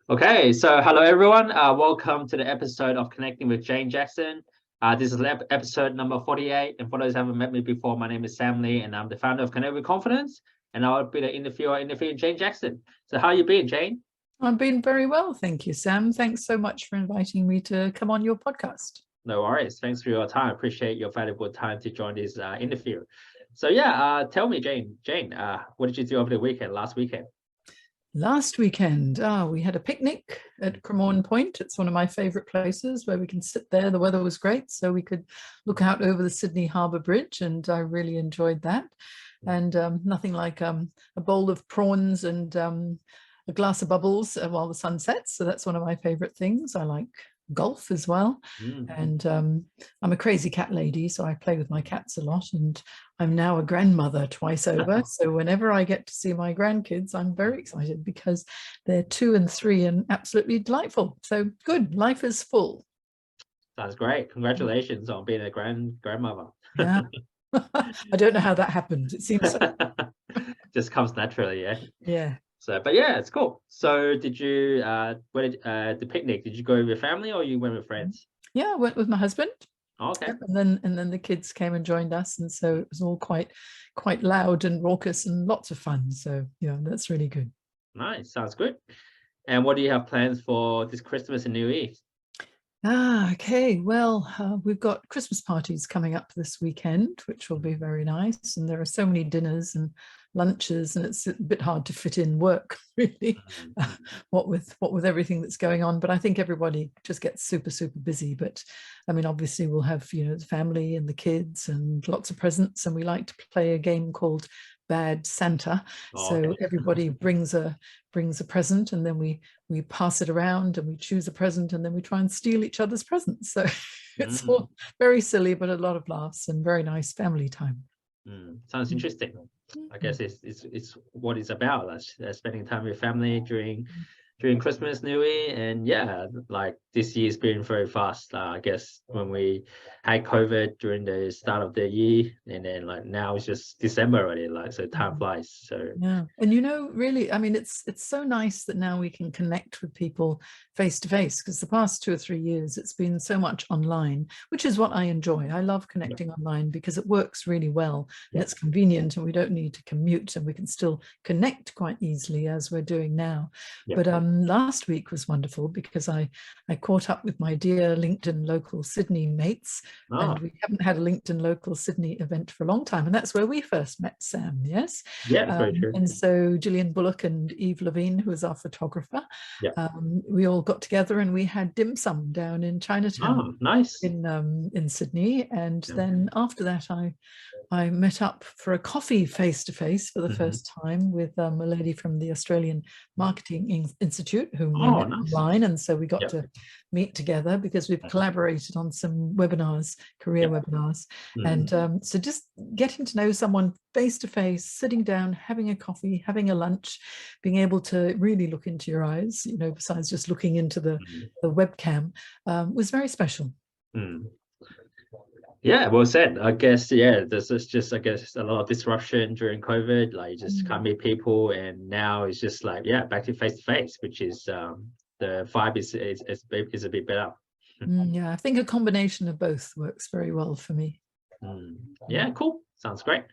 Okay, so hello everyone. Welcome to the episode of Connecting with Jane Jackson. This is episode number 48. And for those who haven't met me before, my name is Sam Lee, and I'm the founder of Connect with Confidence. And I'll be the interviewer interviewing Jane Jackson. So how you been, Jane? I've been very well, thank you, Sam. Thanks so much for inviting me to come on your podcast. No worries. Thanks for your time. Appreciate your valuable time to join this interview. So yeah, tell me, Jane. What did you do over the weekend? Last weekend? Last weekend, we had a picnic at Cremorne Point. It's one of my favorite places where we can sit there. The weather was great, so we could look out over the Sydney Harbour Bridge, and I really enjoyed that. And nothing like a bowl of prawns and a glass of bubbles while the sun sets. So that's one of my favorite things. I like golf as well. And I'm a crazy cat lady, so I play with my cats a lot, and I'm now a grandmother twice over. So whenever I get to see my grandkids, I'm very excited because they're 2 and 3 and absolutely delightful. So good, life is full. Sounds great. Congratulations on being a grandmother. Yeah. I don't know how that happened. It seems so. Just comes naturally, yeah. Yeah. So, but yeah, it's cool. So, did you the picnic? Did you go with your family or you went with friends? Yeah, I went with my husband. Oh, okay. Yep, and then the kids came and joined us, and so it was all quite loud and raucous and lots of fun. So yeah, that's really good. Nice, sounds good. And what do you have plans for this Christmas and New Year? Okay. Well, we've got Christmas parties coming up this weekend, which will be very nice. And there are so many dinners and lunches, and it's a bit hard to fit in work, really, what with everything that's going on. But I think everybody just gets super busy. But I mean, obviously, we'll have the family and the kids and lots of presents. And we like to play a game called Bad Santa. So everybody brings a present, and then we pass it around, and we choose a present, and then we try and steal each other's presents. So it's all very silly, but a lot of laughs and very nice family time. Sounds interesting. I guess it's what it's about, spending time with family during Christmas, New Year. And yeah, like this year's been very fast. I guess when we had COVID during the start of the year, and then like now it's just December already, like so time flies. So yeah, and really, I mean, it's so nice that now we can connect with people face to face, because the past 2 or 3 years it's been so much online, which is what I enjoy. I love connecting online because it works really well, and it's convenient, and we don't need to commute, and we can still connect quite easily as we're doing now. But last week was wonderful because I caught up with my dear LinkedIn local Sydney mates, and we haven't had a LinkedIn local Sydney event for a long time, and that's where we first met, Sam. Yes. Yeah, very true. And so Gillian Bullock and Eve Levine, who is our photographer, we all got together and we had dim sum down in Chinatown. Nice. In Sydney. And then after that I met up for a coffee face-to-face for the first time with a lady from the Australian Marketing Institute, whom we met online. And so we got to meet together because we've collaborated on some webinars, career webinars. And so just getting to know someone face-to-face, sitting down, having a coffee, having a lunch, being able to really look into your eyes, besides just looking into the webcam, was very special. Yeah, well said. I guess, there's just a lot of disruption during COVID, like you just can't meet people, and now it's just like, back to face, which is the vibe is a bit better. Yeah, I think a combination of both works very well for me. Yeah, cool. Sounds great.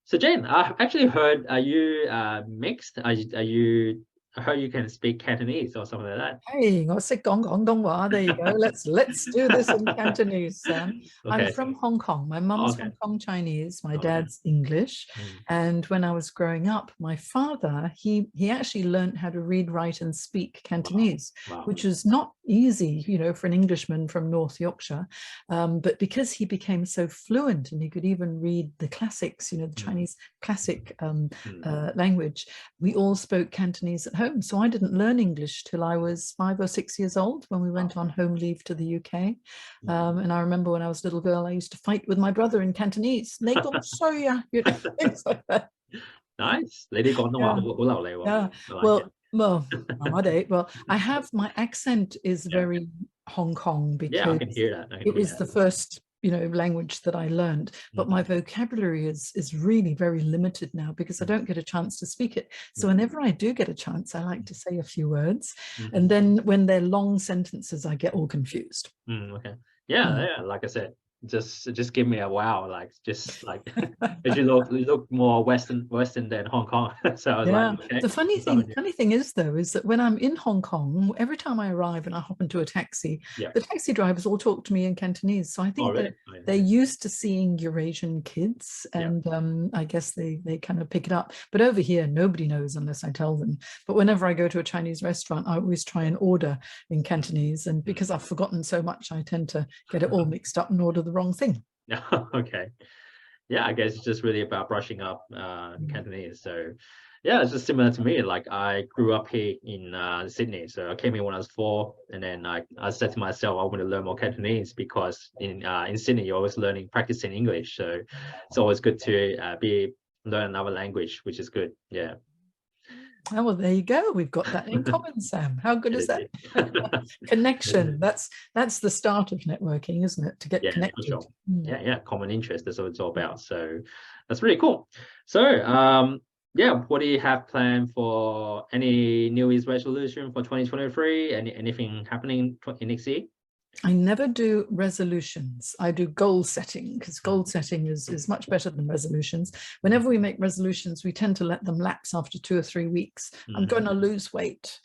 So Jane, I actually heard, are you mixed? Are you I heard you can speak Cantonese or something like that. Hey, 我識講廣東話. There you go. Let's do this in Cantonese, Sam. I'm from Hong Kong. My mum's Hong Kong Chinese. My dad's English. And when I was growing up, my father, he actually learned how to read, write, and speak Cantonese, which is not easy, for an Englishman from North Yorkshire. But because he became so fluent and he could even read the classics, the Chinese classic language, we all spoke Cantonese at home. So I didn't learn English till I was 5 or 6 years old when we went on home leave to the UK. And I remember when I was a little girl, I used to fight with my brother in Cantonese. Things like that. Nice. Yeah. Well, I have, my accent is very Hong Kong because I can hear that. it was the first language that I learned, but my vocabulary is really very limited now because I don't get a chance to speak it. So whenever I do get a chance, I like to say a few words, and then when they're long sentences, I get all confused. Okay. Yeah, like I said, just give me a wow, like just like as you look more Western than Hong Kong. So I was like, okay. The funny thing is though, is that when I'm in Hong Kong, every time I arrive and I hop into a taxi, the taxi drivers all talk to me in Cantonese. So I think that they're used to seeing Eurasian kids, and I guess they kind of pick it up. But over here, nobody knows unless I tell them. But whenever I go to a Chinese restaurant, I always try and order in Cantonese, and because I've forgotten so much, I tend to get it all mixed up and order the wrong thing. Okay. Yeah, I guess it's just really about brushing up Cantonese. So yeah, it's just similar to me. Like I grew up here in Sydney, so I came here when I was 4, and then I said to myself I want to learn more Cantonese because in Sydney you're always practicing English, so it's always good to learn another language, which is good. Yeah. Oh, well, there you go. We've got that in common, Sam. How good is that? Connection. That's the start of networking, isn't it? To get connected. For sure. Yeah, common interest. That's what it's all about. So that's really cool. So yeah, what do you have planned for any New Year's resolution for 2023? Anything happening in next year? I never do resolutions. I do goal setting, because goal setting is much better than resolutions. Whenever we make resolutions, we tend to let them lapse after 2 or 3 weeks. I'm going to lose weight.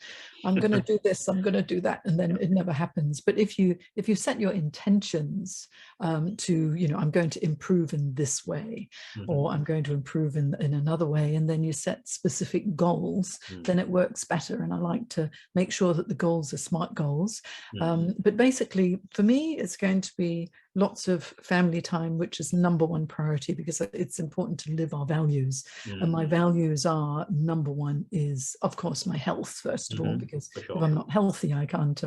I'm going to do this. I'm going to do that. And then it never happens. But if you set your intentions to, I'm going to improve in this way, or I'm going to improve in another way, and then you set specific goals, then it works better. And I like to make sure that the goals are SMART goals. But basically, for me, it's going to be lots of family time, which is #1 priority, because it's important to live our values. And my values are #1 is, of course, my health, first of all, because if I'm not healthy, I can't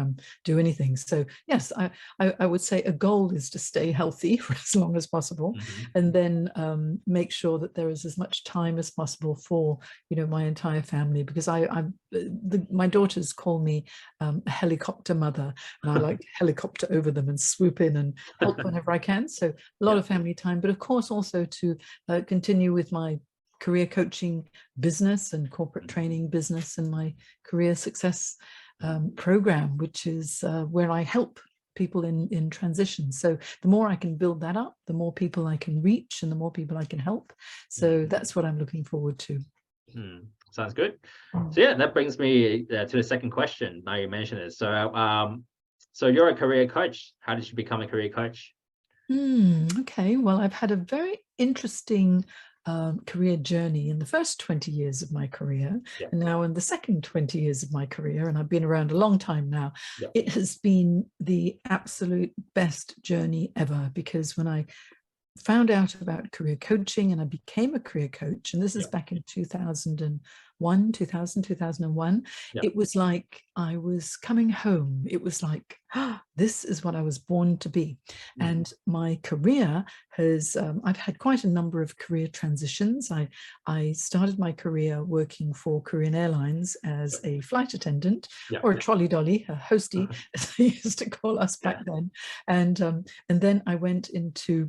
do anything. So yes, I would say a goal is to stay healthy for as long as possible, and then make sure that there is as much time as possible for, my entire family, because my daughters call me a helicopter mother, and I like to helicopter over them and swoop in and help whenever I can. So a lot of family time, but of course also to continue with my career coaching business and corporate training business, and my career success program, which is where I help people in transition. So the more I can build that up, the more people I can reach and the more people I can help. So that's what I'm looking forward to. Sounds good. So yeah, that brings me to the second question. Now you mentioned it. So you're a career coach. How did you become a career coach? Okay, well, I've had a very interesting career journey in the first 20 years of my career, and now in the second 20 years of my career, and I've been around a long time now. It has been the absolute best journey ever, because when I found out about career coaching and I became a career coach, and this is back in 2001, it was like I was coming home. It was like, this is what I was born to be. And my career has, I've had quite a number of career transitions. I started my career working for Korean Airlines as a flight attendant, or a trolley dolly, a hostie, as they used to call us back then. And then I went into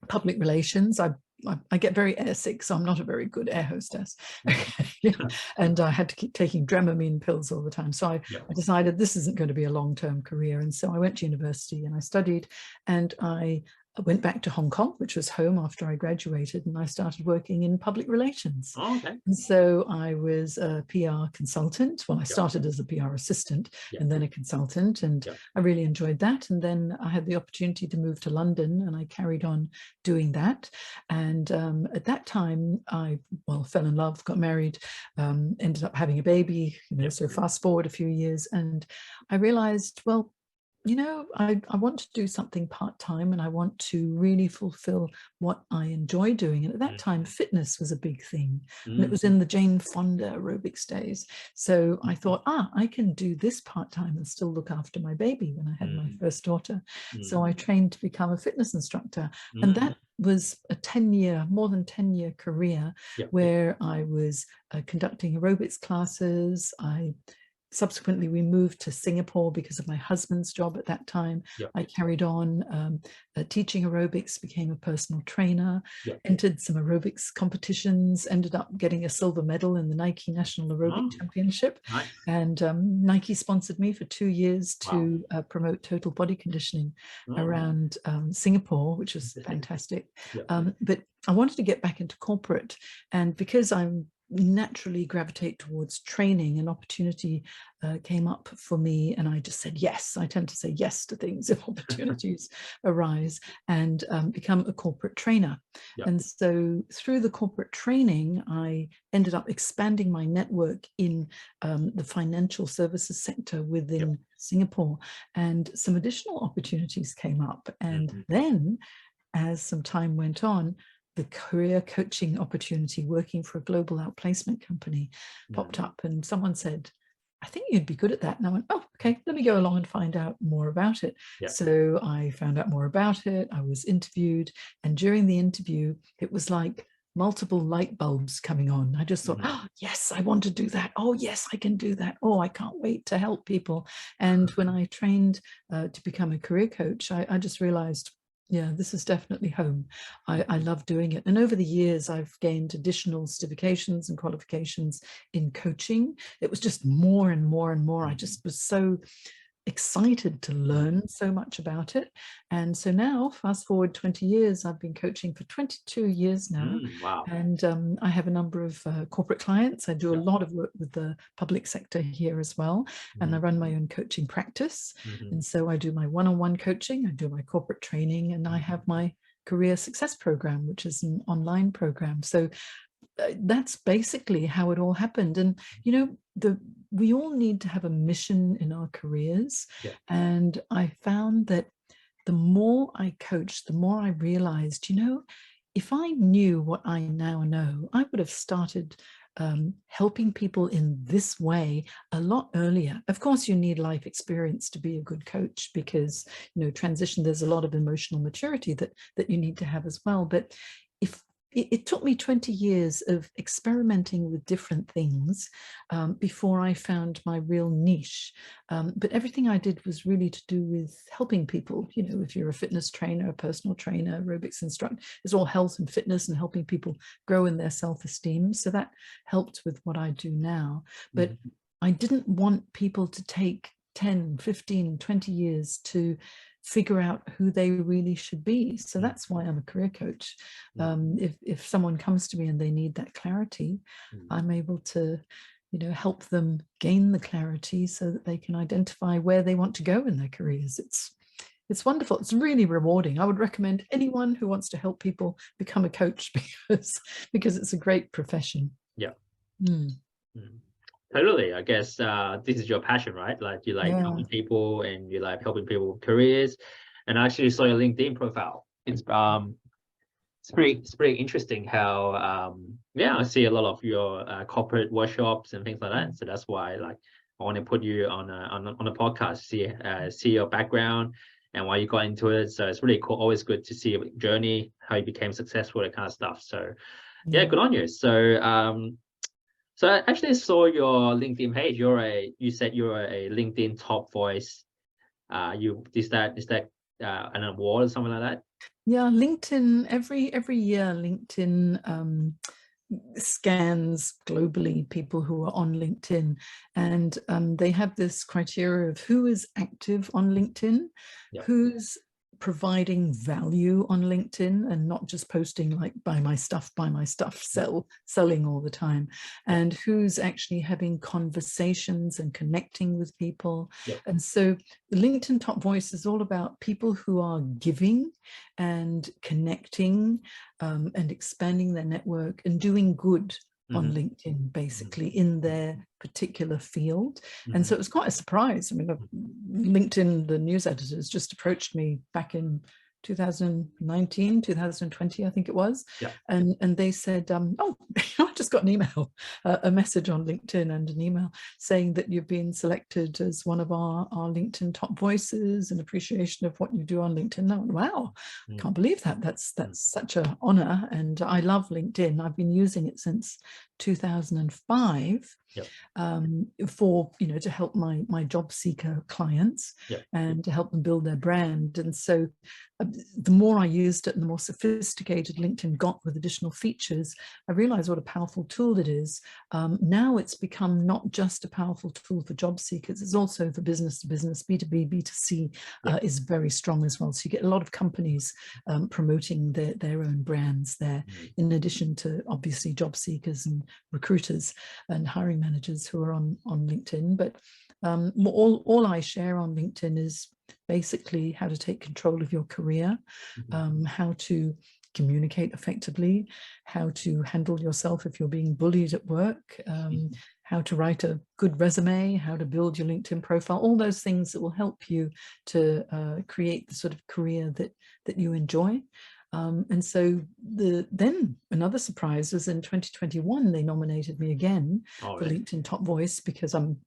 public relations. I get very airsick, so I'm not a very good air hostess. And I had to keep taking Dramamine pills all the time. So I decided this isn't going to be a long-term career. And so I went to university and I studied, and I went back to Hong Kong, which was home, after I graduated, and I started working in public relations. And so I was a PR consultant. Well, I started as a PR assistant and then a consultant, and I really enjoyed that. And then I had the opportunity to move to London, and I carried on doing that. And at that time, I fell in love, got married, ended up having a baby, so fast forward a few years, and I realized, well, I want to do something part-time, and I want to really fulfill what I enjoy doing. And at that time, fitness was a big thing. And it was in the Jane Fonda aerobics days. So I thought, I can do this part-time and still look after my baby when I had my first daughter. So I trained to become a fitness instructor. And that was a more than 10-year career where I was conducting aerobics classes. I subsequently, we moved to Singapore because of my husband's job at that time. Yep. I carried on teaching aerobics, became a personal trainer, Yep. entered some aerobics competitions, ended up getting a silver medal in the Nike National Aerobic Championship. Nice. And Nike sponsored me for 2 years to promote total body conditioning around Singapore, which was fantastic. Yep. But I wanted to get back into corporate, and because I'm naturally gravitate towards training, an opportunity came up for me, and I just said yes. I tend to say yes to things if opportunities arise, and become a corporate trainer. Yep. And so through the corporate training, I ended up expanding my network in the financial services sector within Singapore, and some additional opportunities came up. And then as some time went on, the career coaching opportunity working for a global outplacement company popped up, and someone said, I think you'd be good at that. And I went, oh, okay, let me go along and find out more about it. Yeah. So I found out more about it. I was interviewed, and during the interview, it was like multiple light bulbs coming on. I just thought, oh, yes, I want to do that. Oh, yes, I can do that. Oh, I can't wait to help people. And when I trained to become a career coach, I just realized, yeah, this is definitely home. I love doing it. And over the years, I've gained additional certifications and qualifications in coaching. It was just more and more and more. I just was so excited to learn so much about it. And so now, fast forward 20 years, I've been coaching for 22 years now. Wow. And I have a number of corporate clients. I do a lot of work with the public sector here as well. And I run my own coaching practice. And so I do my one-on-one coaching, I do my corporate training, and I have my career success program, which is an online program. So that's basically how it all happened. And we all need to have a mission in our careers. And I found that the more I coached, the more I realized, if I knew what I now know, I would have started helping people in this way a lot earlier. Of course, you need life experience to be a good coach, because transition, there's a lot of emotional maturity that you need to have as well. But if it took me 20 years of experimenting with different things before I found my real niche. But everything I did was really to do with helping people. If you're a fitness trainer, a personal trainer, aerobics instructor, it's all health and fitness and helping people grow in their self-esteem. So that helped with what I do now. But I didn't want people to take 10, 15, 20 years to figure out who they really should be. So that's why I'm a career coach. If someone comes to me and they need that clarity, I'm able to help them gain the clarity so that they can identify where they want to go in their careers. It's wonderful. It's really rewarding. I would recommend anyone who wants to help people become a coach, because it's a great profession. Totally. I guess this is your passion, right? Like you like helping people, and you like helping people with careers. And I actually saw your LinkedIn profile. It's pretty interesting how I see a lot of your corporate workshops and things like that. So that's why I want to put you on a podcast, see your background and why you got into it. So it's really cool. Always good to see your journey, how you became successful, that kind of stuff. So good on you. So I actually saw your LinkedIn page. You said you're a LinkedIn top voice. Is that an award or something like that? Yeah, LinkedIn, every year LinkedIn scans globally people who are on LinkedIn, and they have this criteria of who is active on LinkedIn, who's providing value on LinkedIn and not just posting like buy my stuff, selling all the time, and who's actually having conversations and connecting with people. And so the LinkedIn Top Voice is all about people who are giving and connecting and expanding their network and doing good on LinkedIn, basically in their particular field. And so it was quite a surprise. I mean, LinkedIn, the news editors just approached me back in 2019, 2020, I think it was. And they said, oh, I just got an email, a message on LinkedIn and an email saying that you've been selected as one of our LinkedIn top voices in appreciation of what you do on LinkedIn. I went, wow, can't believe that. That's such an honor. And I love LinkedIn. I've been using it since 2005 Yep. for, to help my job seeker clients Yep. and to help them build their brand. And so the more I used it and the more sophisticated LinkedIn got with additional features, I realized what a powerful tool it is. Now it's become not just a powerful tool for job seekers, it's also for business to business, B2B, B2C is very strong as well. So you get a lot of companies promoting their own brands there, in addition to obviously job seekers and recruiters and hiring managers who are on LinkedIn. But all I share on LinkedIn is basically how to take control of your career, how to communicate effectively, how to handle yourself if you're being bullied at work, how to write a good resume, how to build your LinkedIn profile, all those things that will help you to create the sort of career that you enjoy. And so then another surprise was in 2021, they nominated me again for LinkedIn Top Voice, because I'm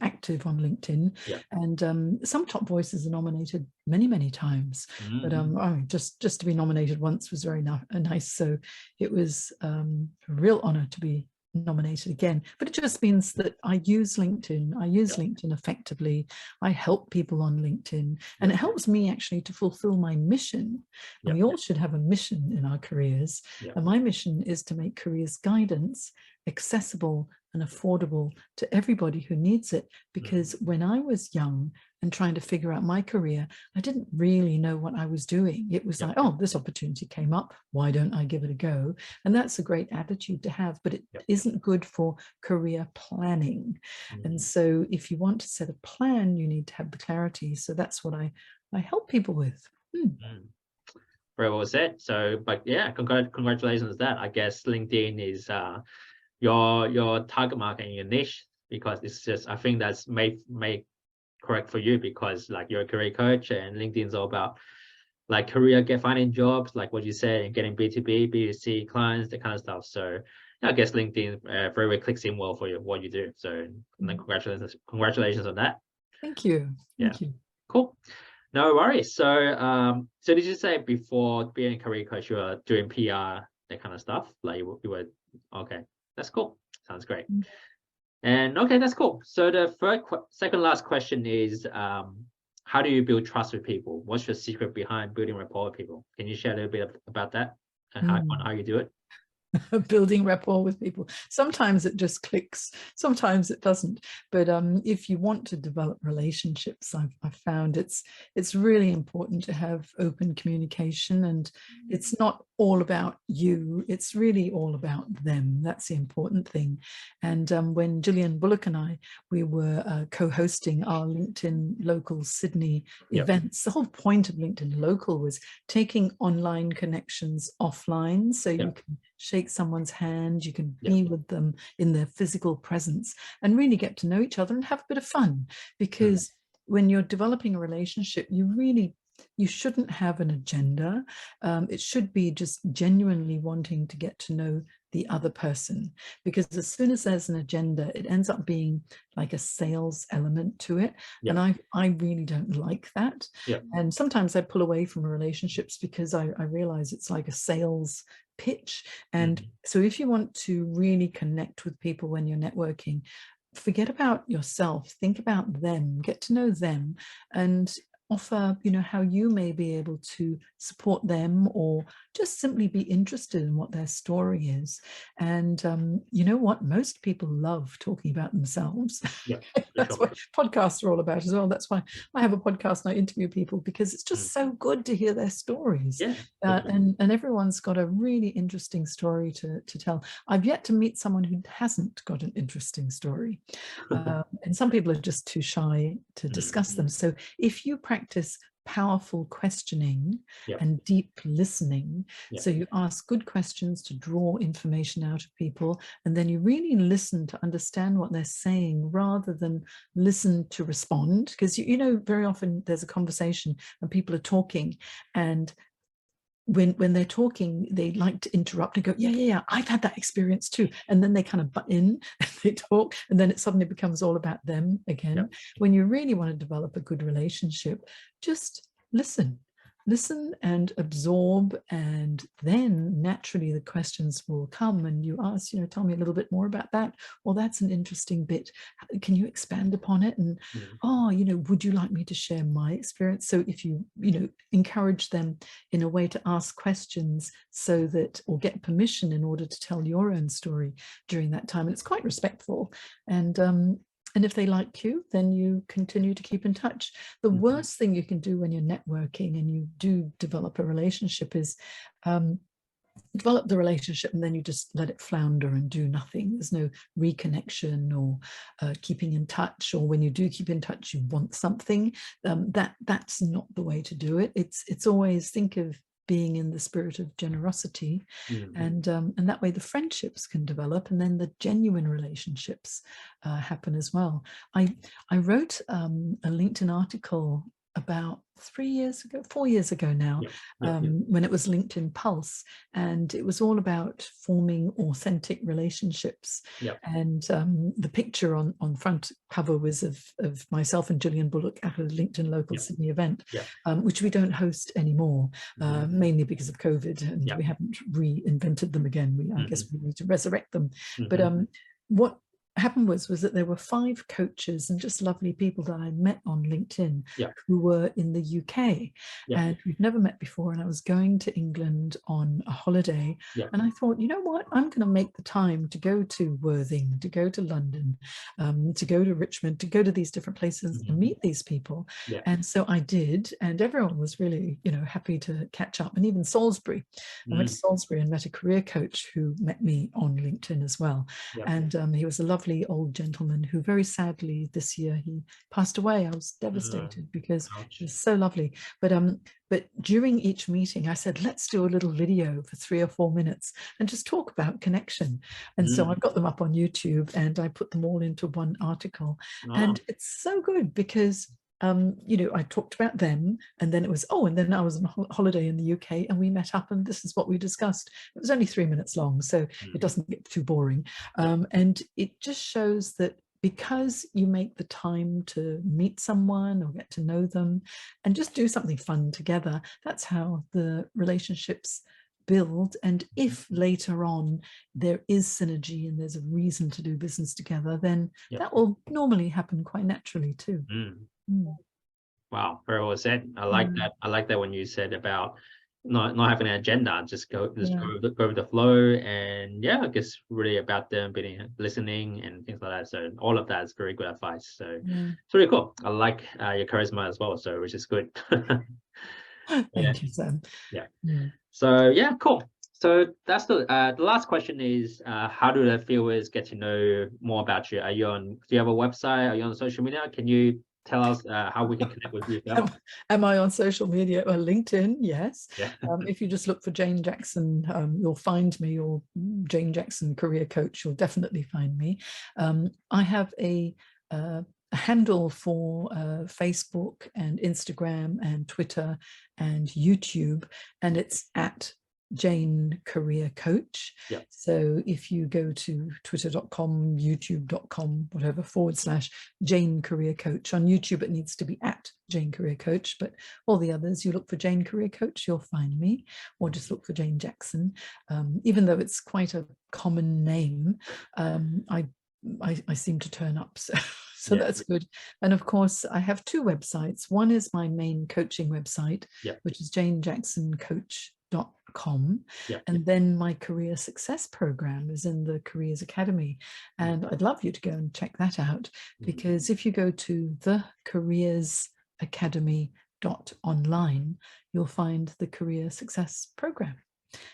active on LinkedIn, and some top voices are nominated many times, but just to be nominated once was very nice. So it was a real honor to be nominated again. But it just means that I use LinkedIn. I use LinkedIn effectively. I help people on LinkedIn, and it helps me actually to fulfill my mission. And we all should have a mission in our careers. And my mission is to make careers guidance accessible and affordable to everybody who needs it. Because when I was young and trying to figure out my career, I didn't really know what I was doing. It was like, oh, this opportunity came up, why don't I give it a go? And that's a great attitude to have, but it isn't good for career planning. And so if you want to set a plan, you need to have the clarity. So that's what I help people with. Very well said. So, but yeah, congratulations on that. I guess LinkedIn is your target market and your niche, because it's just, I think that's made correct for you, because like you're a career coach, and LinkedIn's all about like finding jobs, like what you said, and getting B2B, B2C clients, that kind of stuff. So I guess LinkedIn very clicks in well for what you do. So congratulations on that. Thank you. Thank you. Cool. No worries. So so did you say before being a career coach you were doing PR, that kind of stuff? Like you were okay. That's cool. Sounds great. And okay, that's cool. So the second last question is, how do you build trust with people? What's your secret behind building rapport with people? Can you share a little bit about that and how you do it? Building rapport with people. Sometimes it just clicks, sometimes it doesn't. But if you want to develop relationships, I've found it's really important to have open communication, and it's not all about you, it's really all about them. That's the important thing. And when Gillian Bullock and we were co-hosting our LinkedIn Local Sydney events, the whole point of LinkedIn Local was taking online connections offline, so you can shake someone's hand, you can be with them in their physical presence and really get to know each other and have a bit of fun. Because when you're developing a relationship, you shouldn't have an agenda. It should be just genuinely wanting to get to know the other person, because as soon as there's an agenda, it ends up being like a sales element to it. And I really don't like that. And sometimes I pull away from relationships because I realize it's like a sales pitch. And so if you want to really connect with people when you're networking, forget about yourself, think about them, get to know them, and offer, how you may be able to support them, or just simply be interested in what their story is. And you know what? Most people love talking about themselves. That's what podcasts are all about as well. That's why I have a podcast and I interview people, because it's just so good to hear their stories. And everyone's got a really interesting story to tell. I've yet to meet someone who hasn't got an interesting story. And some people are just too shy to discuss them. So if you practice powerful questioning and deep listening, so you ask good questions to draw information out of people, and then you really listen to understand what they're saying rather than listen to respond. Because very often there's a conversation and people are talking, and when they're talking, they like to interrupt and go, yeah, I've had that experience too. And then they kind of butt in and they talk, and then it suddenly becomes all about them again. When you really want to develop a good relationship, just listen. listen and absorb, and then naturally the questions will come and you ask, tell me a little bit more about that. Well, that's an interesting bit. Can you expand upon it? And would you like me to share my experience? So if you encourage them in a way to ask questions so that, or get permission in order to tell your own story during that time, and it's quite respectful. And if they like you, then you continue to keep in touch. The worst thing you can do when you're networking and you do develop a relationship is develop the relationship and then you just let it flounder and do nothing. There's no reconnection or keeping in touch, or when you do keep in touch, you want something. That's not the way to do it. It's always think of being in the spirit of generosity, and that way the friendships can develop, and then the genuine relationships happen as well. I wrote a LinkedIn article about 4 years ago now, when it was LinkedIn Pulse, and it was all about forming authentic relationships. And the picture on front cover was of myself and Gillian Bullock at a LinkedIn local Sydney event, which we don't host anymore, mainly because of COVID, and we haven't reinvented them again. I guess we need to resurrect them. But what happened was that there were 5 coaches and just lovely people that I met on LinkedIn who were in the UK, and we've never met before. And I was going to England on a holiday, and I thought, you know what, I'm going to make the time to go to Worthing, to go to London, to go to Richmond, to go to these different places and meet these people. And so I did, and everyone was really, happy to catch up. And even Salisbury, I went to Salisbury and met a career coach who met me on LinkedIn as well. And he was a lovely old gentleman who very sadly this year he passed away. I was devastated because he was so lovely. But during each meeting I said, let's do a little video for 3 or 4 minutes and just talk about connection. And so I've got them up on YouTube and I put them all into one article. And it's so good because I talked about them, and then it was, and then I was on holiday in the UK and we met up and this is what we discussed. It was only 3 minutes long, so it doesn't get too boring. And it just shows that because you make the time to meet someone or get to know them and just do something fun together, that's how the relationships build. And if later on there is synergy and there's a reason to do business together, then that will normally happen quite naturally too. Wow, very well said. I like that. I like that when you said about not having an agenda, just go with the flow, and I guess really about them being listening and things like that. So all of that is very good advice. So it's really cool. I like your charisma as well, so which is good. Thank you, Sam. So cool. So that's the last question is, how do the viewers get to know more about you? Do you have a website? Are you on social media? Can you tell us how we can connect with you? Am I on social media? Well, LinkedIn, yes. If you just look for Jane Jackson, you'll find me, or Jane Jackson Career Coach, you'll definitely find me. I have a handle for Facebook and Instagram and Twitter and YouTube, and it's at Jane Career Coach. So if you go to twitter.com, youtube.com, whatever, / Jane Career Coach. On YouTube it needs to be at Jane Career Coach, but all the others, you look for Jane Career Coach, you'll find me, or just look for Jane Jackson. Even though it's quite a common name, I seem to turn up, so that's good. And of course I have 2 websites. One is my main coaching website, which is janejacksoncoach.com, and then my career success program is in the Careers Academy, and I'd love you to go and check that out, because if you go to the careersacademy.online, you'll find the career success program.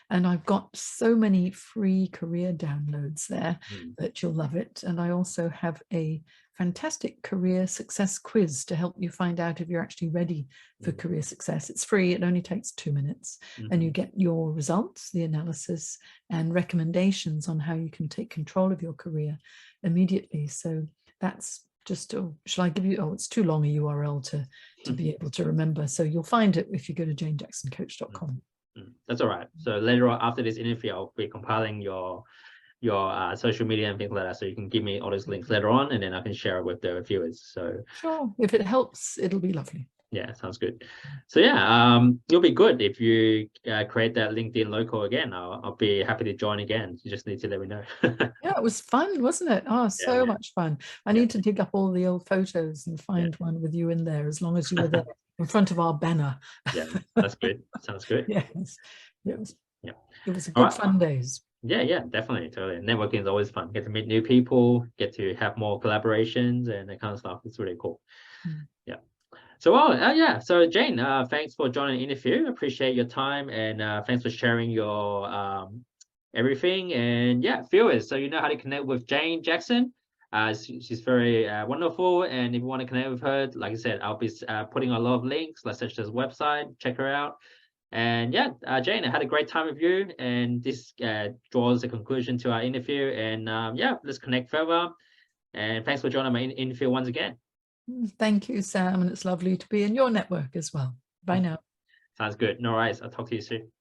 And I've got so many free career downloads there that you'll love it. And I also have a fantastic career success quiz to help you find out if you're actually ready for career success. It's free. It only takes 2 minutes, and you get your results, the analysis, and recommendations on how you can take control of your career immediately. So that's just, shall I give you, it's too long a URL to be able to remember. So you'll find it if you go to janejacksoncoach.com. That's all right. So later on after this interview, I'll be compiling your social media and things like that, so you can give me all those links later on, and then I can share it with the viewers. So sure, if it helps, it'll be lovely. Yeah, sounds good. So yeah, it'll be good if you create that LinkedIn local again. I'll be happy to join again. You just need to let me know. Yeah, it was fun, wasn't it? Oh, so much fun. I need to dig up all the old photos and find one with you in there, as long as you were there in front of our banner. Yeah, that's good. Sounds good. Yes, it was a All good right. fun days. Yeah, definitely, totally. Networking is always fun. Get to meet new people, get to have more collaborations and that kind of stuff. It's really cool. Yeah. So, yeah. So, Jane, thanks for joining the interview. Appreciate your time and thanks for sharing your everything. And yeah, viewers, so you know how to connect with Jane Jackson. She's very wonderful. And if you want to connect with her, like I said, I'll be putting a lot of links, like such as website. Check her out. And yeah, Jane, I had a great time with you. And this draws a conclusion to our interview. And yeah, let's connect further. And thanks for joining my interview once again. Thank you, Sam. And it's lovely to be in your network as well. Bye now. Sounds good. No worries. I'll talk to you soon.